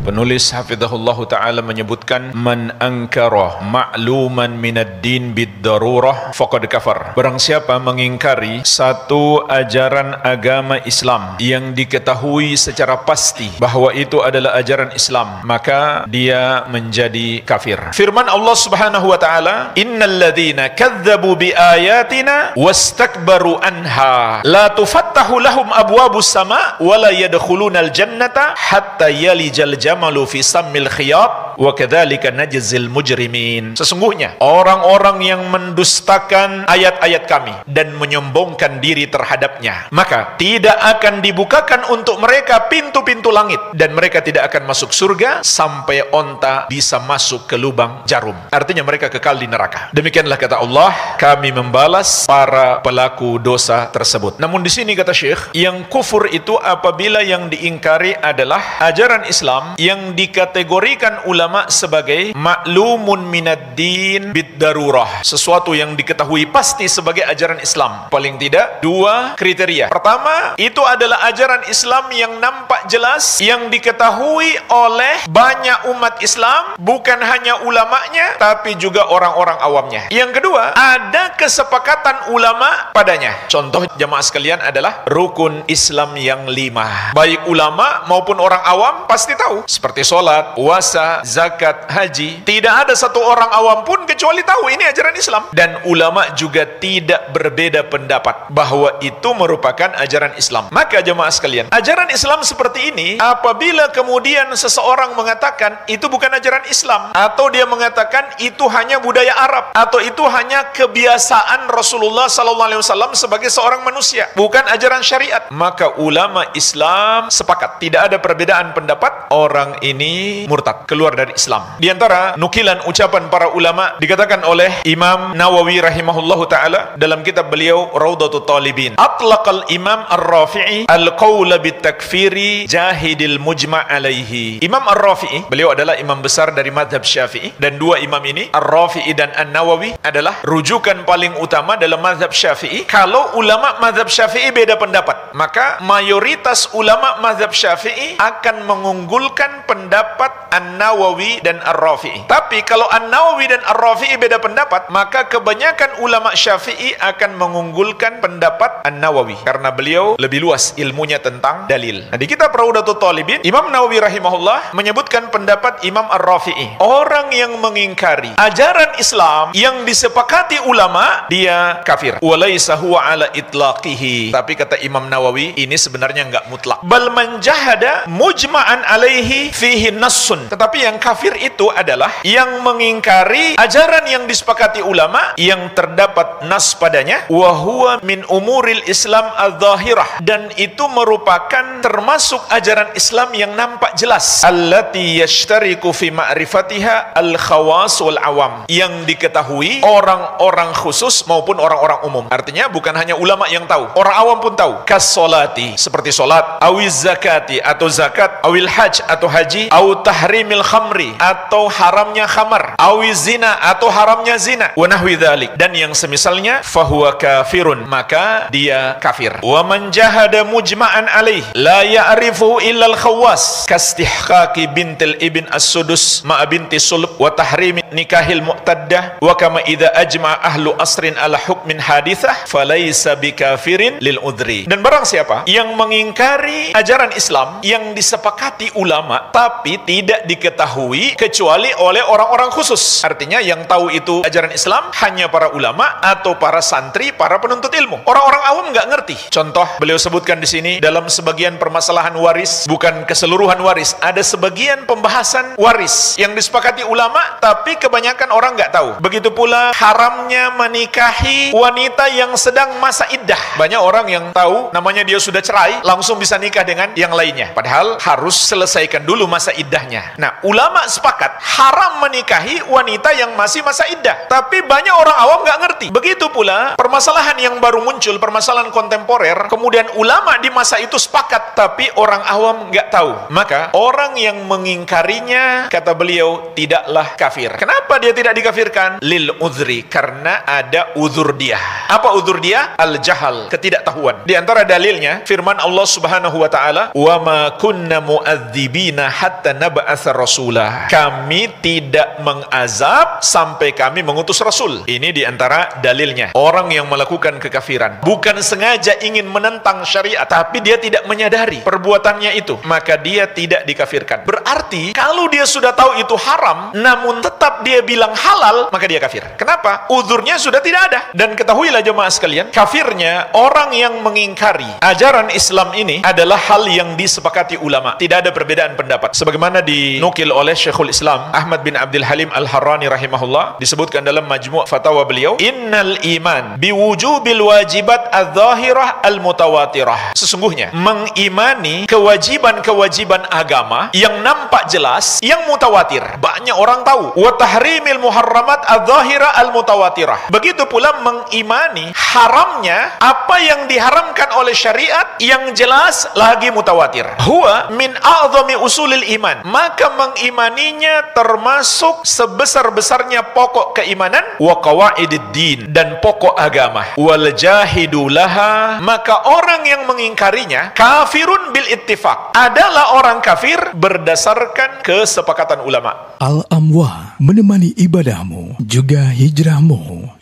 Penulis hafizahullahu ta'ala menyebutkan, man ankara ma'luman minad din bid-darurah faqad kafar. Barang siapa mengingkari satu ajaran agama Islam yang diketahui secara pasti bahwa itu adalah ajaran Islam, maka dia menjadi kafir. Firman Allah Subhanahu wa ta'ala, innal ladzina kadzdzabu bi ayatina wastakbaru anha la tufattahu lahum abwabus sama wa la yadkhulunal jannata hatta yalijal jamalu fi sammil khiyat wa kadzalika najzil mujrimin. Sesungguhnya orang-orang yang mendustakan ayat-ayat kami dan menyombongkan diri terhadapnya, maka tidak akan dibukakan untuk mereka pintu-pintu langit, dan mereka tidak akan masuk surga sampai onta bisa masuk ke lubang jarum. Artinya mereka kekal di neraka. Demikianlah kata Allah, kami membalas para pelaku dosa tersebut. Namun di sini kata Syekh, yang kufur itu apabila yang diingkari adalah ajaran Islam yang dikategorikan ulama sebagai ma'lumun minad din bid-darurah, sesuatu yang diketahui pasti sebagai ajaran Islam. Paling tidak dua kriteria. Pertama, itu adalah ajaran Islam yang nampak jelas, yang diketahui oleh banyak umat Islam, bukan hanya ulamanya tapi juga orang-orang awamnya. Yang kedua, ada kesepakatan ulama padanya. Contoh jamaah sekalian adalah rukun Islam yang 5. Baik ulama maupun orang awam pasti tahu, seperti sholat, puasa, zakat, haji. Tidak ada satu orang awam pun kecuali tahu ini ajaran Islam. Dan ulama juga tidak berbeda pendapat bahwa itu merupakan ajaran Islam. Maka jemaah sekalian, ajaran Islam seperti ini, apabila kemudian seseorang mengatakan itu bukan ajaran Islam, atau dia mengatakan itu hanya budaya Arab, atau itu hanya kebiasaan Rasulullah SAW sebagai seorang manusia, bukan ajaran syariat, maka ulama Islam sepakat, tidak ada perbedaan pendapat, orang ini murtad, keluar dari Islam. Di antara nukilan ucapan para ulama dikatakan oleh Imam Nawawi rahimahullahu ta'ala dalam kitab beliau Raudatul Talibin, atlaqal Imam Ar-Rafi'i al-qawla bitakfiri jahidil mujma' alaihi. Imam Ar-Rafi'i, beliau adalah imam besar dari madhab Syafi'i, dan dua imam ini, Ar-Rafi'i dan An-Nawawi, adalah rujukan paling utama dalam madhab Syafi'i. Kalau ulama madhab Syafi'i beda pendapat, maka mayoritas ulama madhab Syafi'i akan mengunggulkan pendapat An-Nawawi dan Ar-Rafi'i. Tapi kalau An-Nawawi dan Ar-Rafi'i beda pendapat, maka kebanyakan ulama Syafi'i akan mengunggulkan pendapat An-Nawawi karena beliau lebih luas ilmunya tentang dalil. Nah, di kitab Raudatul Talibin, Imam Nawawi rahimahullah menyebutkan pendapat Imam Ar-Rafi'i. Orang yang mengingkari ajaran Islam yang disepakati ulama, dia kafir. Walaysa huwa ala itlaqihi. Tapi kata Imam Nawawi, ini sebenarnya enggak mutlak. Bal man jahada mujma'an alaihi fihi nassun. Tetapi yang kafir itu adalah yang mengingkari ajaran yang disepakati ulama yang terdapat nas padanya, wa huwa min umuril Islam adz-dzahirah, dan itu merupakan termasuk ajaran Islam yang nampak jelas, allati yashtariku fi ma'rifatiha al-khawas wal awam, yang diketahui orang-orang khusus maupun orang-orang umum. Artinya bukan hanya ulama yang tahu, orang awam pun tahu. Kas-sholati, seperti solat, awiz zakati atau zakat, awil hajj atau haji, au tahrimil khamri atau haramnya khamar, awiz zina atau haramnya zina, wa nahwi dzalik, dan yang semisalnya, fahuwa kafirun, maka dia kafir. Wa man jahada mujma'an alaih la ya'rifuhu illa al-khawas kastihqaqi bintil ibn as-sudus ma'a binti sulb wa tahrimi nikahil mu'taddah wa kama idza ajma'a ahlu asrin ala hukmin hadithah falaysa bikafirin lil udhri. Dan barang siapa yang mengingkari ajaran Islam yang disepakati ulama tapi tidak diketahui kecuali oleh orang-orang khusus, artinya yang tahu itu ajaran Islam hanya para ulama atau para santri, para penuntut ilmu. Orang-orang awam nggak ngerti. Contoh beliau sebutkan di sini, dalam sebagian permasalahan waris, bukan keseluruhan waris, ada sebagian pembahasan waris yang disepakati ulama tapi kebanyakan orang nggak tahu. Begitu pula haramnya menikahi wanita yang sedang masa iddah. Banyak orang yang tahu namanya dia sudah cerai langsung bisa nikah dengan yang lainnya, padahal harus selesaikan dulu masa iddahnya. Nah, ulama sepakat haram menikahi wanita yang masih masa iddah, tapi banyak orang awam nggak ngerti. Begitu pula permasalahan yang baru muncul, permasalahan kontemporer, kemudian ulama di masa itu sepakat tapi orang awam nggak tahu, maka orang yang mengingkarinya, kata beliau, tidaklah kafir. Kenapa? Kenapa dia tidak dikafirkan? Lil uzri, karena ada uzur dia. Apa uzur dia? Al-jahal, ketidaktahuan. Di antara dalilnya firman Allah Subhanahu wa taala, "Wa ma kunna mu'adzibina hatta nab'atsa rasula." Kami tidak mengazab sampai kami mengutus rasul. Ini di antara dalilnya. Orang yang melakukan kekafiran bukan sengaja ingin menentang syariat, tapi dia tidak menyadari perbuatannya itu, maka dia tidak dikafirkan. Berarti kalau dia sudah tahu itu haram namun tetap dia bilang halal, maka dia kafir. Kenapa? Uzurnya sudah tidak ada. Dan ketahuilah jemaah sekalian, kafirnya orang yang mengingkari ajaran Islam ini adalah hal yang disepakati ulama. Tidak ada perbedaan pendapat. Sebagaimana dinukil oleh Syekhul Islam Ahmad bin Abdul Halim Al-Harrani rahimahullah, disebutkan dalam majmu' fatwa beliau, "Innal iman biwujubil wajibat adz-dzahirah al-mutawatirah." Sesungguhnya mengimani kewajiban-kewajiban agama yang nampak jelas, yang mutawatir, banyak orang tahu. Wa tahrimil muharramat adz-dzahirah al-mutawatirah. Begitu pula mengimani haramnya apa yang diharamkan oleh syariat yang jelas lagi mutawatir. Huwa min a'zami usulil iman. Maka mengimaninya termasuk sebesar-besarnya pokok keimanan, wa qawaidid din, dan pokok agama. Wal jahidu laha, maka orang yang mengingkarinya kafirun bil ittifaq, adalah orang kafir berdasarkan kesepakatan ulama. Al-Amwah, menemani ibadahmu juga hijrahmu.